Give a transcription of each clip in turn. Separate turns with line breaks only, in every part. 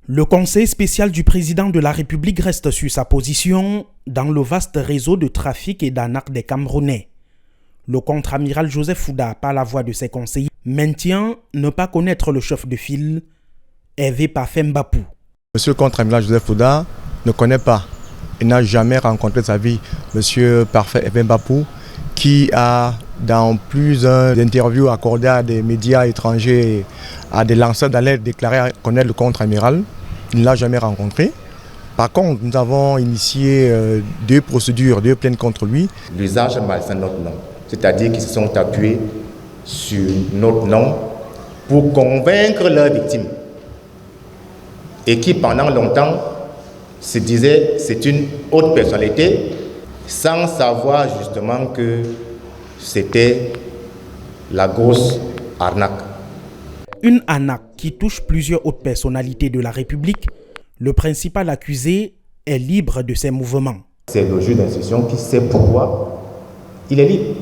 Le conseil spécial du président de la République reste sur sa position dans le vaste réseau de trafic et d'arnaque des Camerounais. Le contre-amiral Joseph Fouda, par la voix de ses conseillers, maintient ne pas connaître le chef de file, Hervé Parfait Mbapou.
Monsieur le contre-amiral Joseph Fouda ne connaît pas, il n'a jamais rencontré de sa vie Monsieur Parfait Hervé Mbapou, qui a, dans plusieurs interviews accordées à des médias étrangers, à des lanceurs d'alerte, déclaré connaître le contre-amiral. Il ne l'a jamais rencontré. Par contre, nous avons initié deux procédures, deux plaintes contre lui.
L'usage malsain de notre nom, c'est-à-dire qu'ils se sont appuyés sur notre nom pour convaincre leurs victimes. Et qui, pendant longtemps, se disaient c'est une haute personnalité, sans savoir justement que c'était la grosse arnaque.
Une arnaque qui touche plusieurs hautes personnalités de la République. Le principal accusé est libre de ses mouvements.
C'est le juge d'instruction qui sait pourquoi il est libre.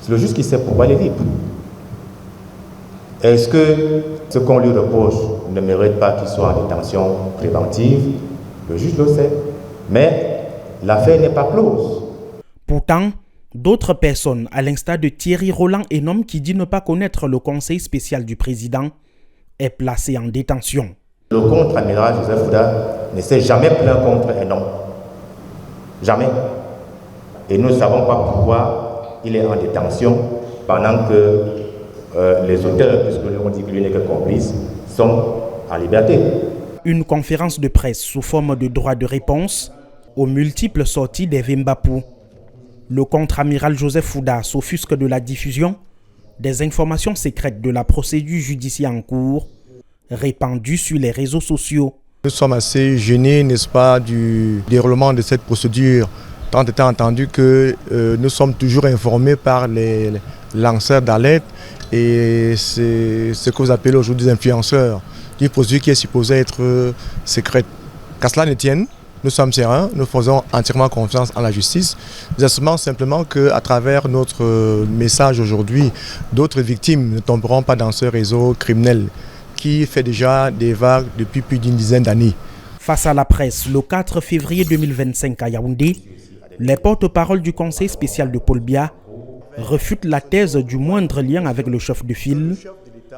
C'est le juge qui sait pourquoi il est libre. Est-ce que ce qu'on lui reproche ne mérite pas qu'il soit en détention préventive? Le juge le sait. Mais l'affaire n'est pas close.
Pourtant, d'autres personnes, à l'instar de Thierry Roland, un homme qui dit ne pas connaître le conseil spécial du président, est placé en détention.
Le contre-amiral Joseph Fouda ne s'est jamais plaint contre un homme. Jamais. Et nous ne savons pas pourquoi il est en détention pendant que les auteurs, puisque nous avons dit que lui n'est que complice, sont en liberté.
Une conférence de presse sous forme de droit de réponse aux multiples sorties d'Hervé Mbapou. Le contre-amiral Joseph Fouda s'offusque de la diffusion des informations secrètes de la procédure judiciaire en cours répandues sur les réseaux sociaux.
Nous sommes assez gênés, n'est-ce pas, du déroulement de cette procédure, tant étant entendu que nous sommes toujours informés par les lanceurs d'alerte et c'est ce que vous appelez aujourd'hui des influenceurs, une procédure qui est supposée être secrète. Qu'à cela ne tienne, nous sommes sereins, nous faisons entièrement confiance en la justice. Nous estimons simplement qu'à travers notre message aujourd'hui, d'autres victimes ne tomberont pas dans ce réseau criminel qui fait déjà des vagues depuis plus d'une dizaine d'années.
Face à la presse, le 4 février 2025 à Yaoundé, les porte-paroles du conseil spécial de Paul Biya refutent la thèse du moindre lien avec le chef de file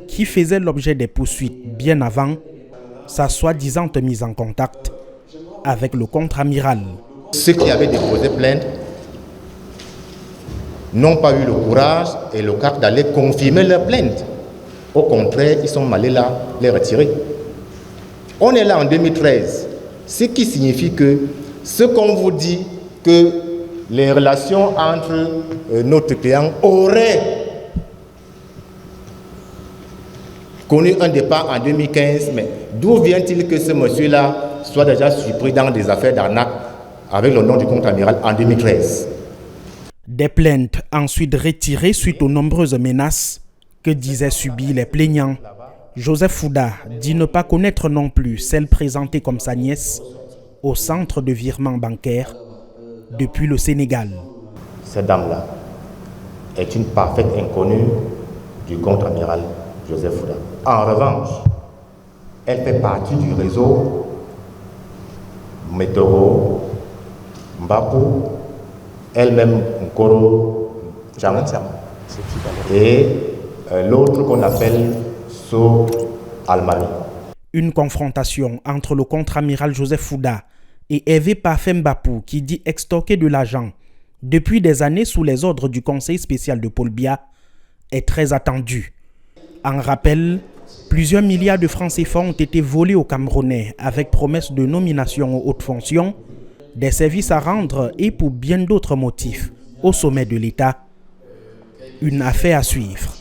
qui faisait l'objet des poursuites bien avant sa soi-disant mise en contact avec le contre-amiral.
Ceux qui avaient déposé plainte n'ont pas eu le courage et le cap d'aller confirmer leur plainte. Au contraire, ils sont allés là les retirer. On est là en 2013, ce qui signifie que ce qu'on vous dit que les relations entre notre client auraient connu un départ en 2015, mais d'où vient-il que ce monsieur-là soit déjà surpris dans des affaires d'arnaque avec le nom du contre-amiral en 2013?
Des plaintes ensuite retirées suite aux nombreuses menaces que disaient subir les plaignants. Joseph Fouda dit ne pas connaître non plus celle présentée comme sa nièce au centre de virement bancaire depuis le Sénégal.
Cette dame-là est une parfaite inconnue du contre-amiral Joseph Fouda. En revanche, elle fait partie du réseau Metoro, Mbapou, elle-même Nkoro Djamatiam et l'autre qu'on appelle So Almami.
Une confrontation entre le contre-amiral Joseph Fouda et Hervé Parfait Mbapou qui dit extorquer de l'argent depuis des années sous les ordres du conseil spécial de Paul Biya est très attendue. En rappel, plusieurs milliards de francs CFA ont été volés aux Camerounais avec promesse de nomination aux hautes fonctions, des services à rendre et pour bien d'autres motifs au sommet de l'État. Une affaire à suivre.